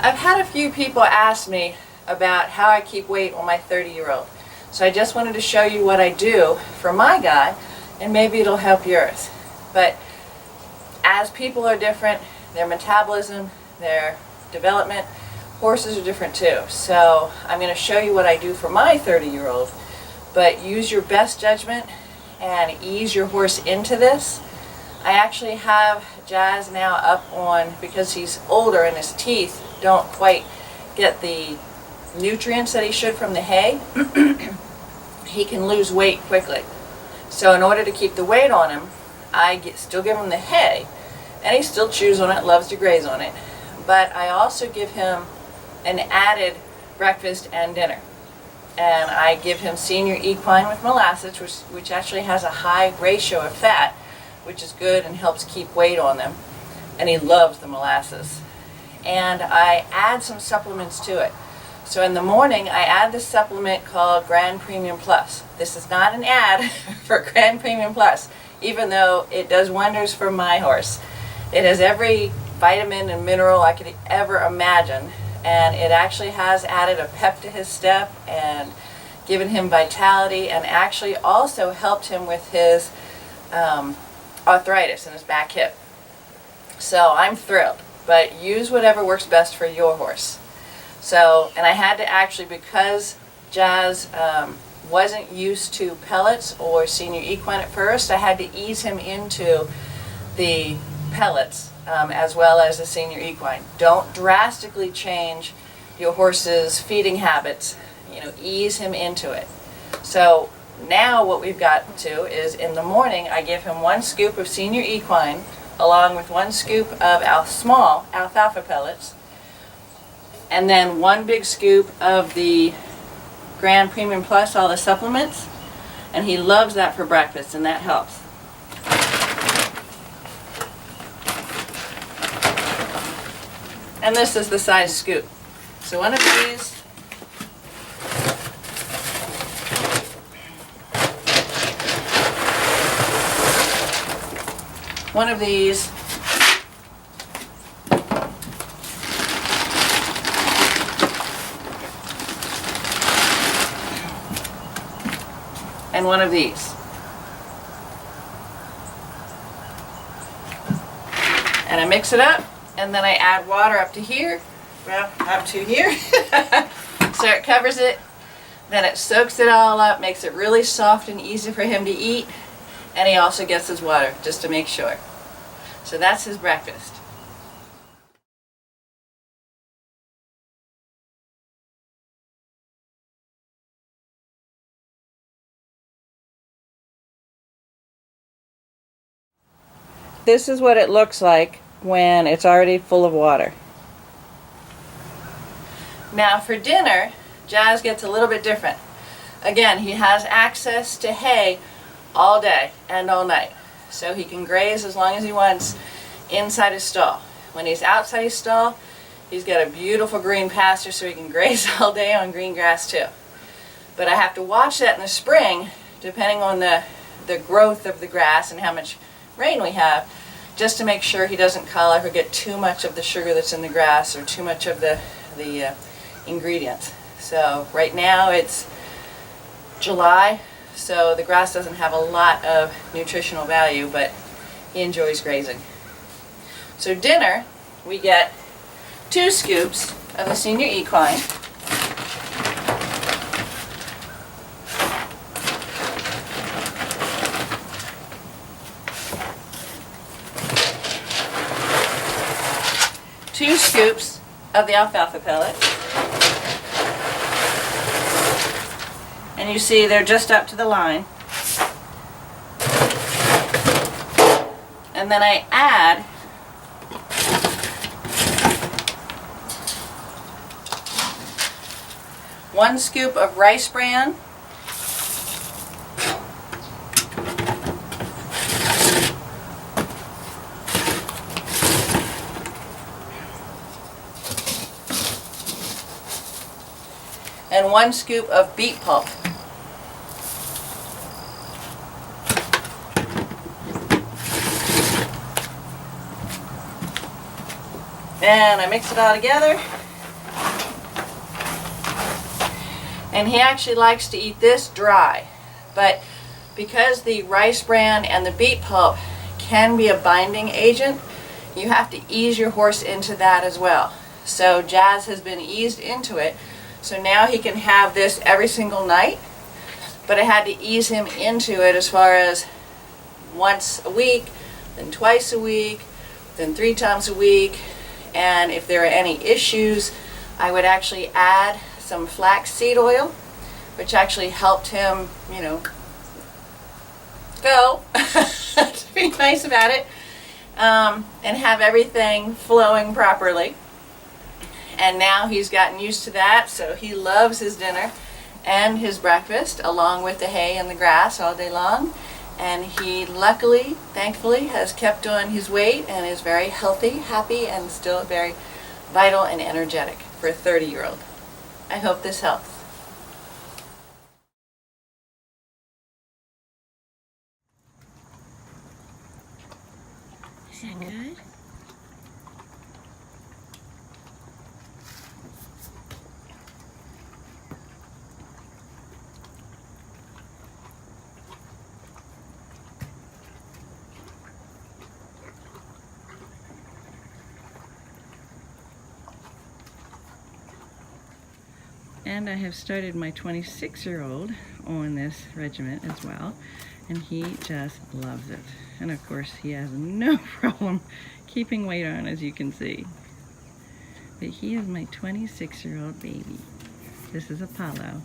I've had a few people ask me about how I keep weight on my 30-year-old. So I just wanted to show you what I do for my guy, and maybe it'll help yours. But as people are different, their metabolism, their development, horses are different too. So I'm going to show you what I do for my 30-year-old, but use your best judgment and ease your horse into this. I actually have Jazz now up on, because he's older and his teeth don't quite get the nutrients that he should from the hay, he can lose weight quickly. So in order to keep the weight on him, still give him the hay, and he still chews on it, loves to graze on it, but I also give him an added breakfast and dinner. And I give him senior equine with molasses, which actually has a high ratio of fat, which is good and helps keep weight on them. And he loves the molasses. And I add some supplements to it. So in the morning, I add this supplement called Grand Premium Plus. This is not an ad for Grand Premium Plus, even though it does wonders for my horse. It has every vitamin and mineral I could ever imagine, and it actually has added a pep to his step and given him vitality, and actually also helped him with his arthritis in his back hip. So I'm thrilled, but use whatever works best for your horse. So, and I had to actually, because Jazz wasn't used to pellets or senior equine at first, I had to ease him into the pellets as well as the senior equine. Don't drastically change your horse's feeding habits, ease him into it. So now what we've got to is, in the morning I give him 1 scoop of senior equine along with 1 scoop of small alfalfa pellets, and then 1 big scoop of the Grand Premium Plus, all the supplements, and he loves that for breakfast, and that helps. And this is the size scoop. So one of these, and one of these. And I mix it up, and then I add water up to here, up to here, so it covers it. Then it soaks it all up, makes it really soft and easy for him to eat, and he also gets his water, just to make sure. So that's his breakfast. This is what it looks like when it's already full of water. Now for dinner, Jazz gets a little bit different. Again, he has access to hay all day and all night. So he can graze as long as he wants inside his stall. When he's outside his stall, he's got a beautiful green pasture so he can graze all day on green grass too. But I have to watch that in the spring, depending on the growth of the grass and how much rain we have, just to make sure he doesn't colic or get too much of the sugar that's in the grass or too much of the ingredients. So right now it's July, so the grass doesn't have a lot of nutritional value, but he enjoys grazing. So dinner, we get 2 scoops of the senior equine, two scoops of the alfalfa pellet, and you see they're just up to the line. And then I add one scoop of rice bran, and 1 scoop of beet pulp. And I mix it all together, And he actually likes to eat this dry. But because the rice bran and the beet pulp can be a binding agent, you have to ease your horse into that as well. So Jazz has been eased into it. So now he can have this every single night. But I had to ease him into it as far as once a week, then twice a week, then 3 times a week. And if there are any issues, I would actually add some flaxseed oil, which actually helped him, you know, go, to be nice about it, and have everything flowing properly. And now he's gotten used to that, so he loves his dinner and his breakfast along with the hay and the grass all day long. And he luckily, thankfully, has kept on his weight and is very healthy, happy, and still very vital and energetic for a 30-year-old. I hope this helps. Is that good? And I have started my 26-year-old on this regiment as well, and he just loves it. And of course he has no problem keeping weight on, as you can see. But he is my 26-year-old baby. This is Apollo.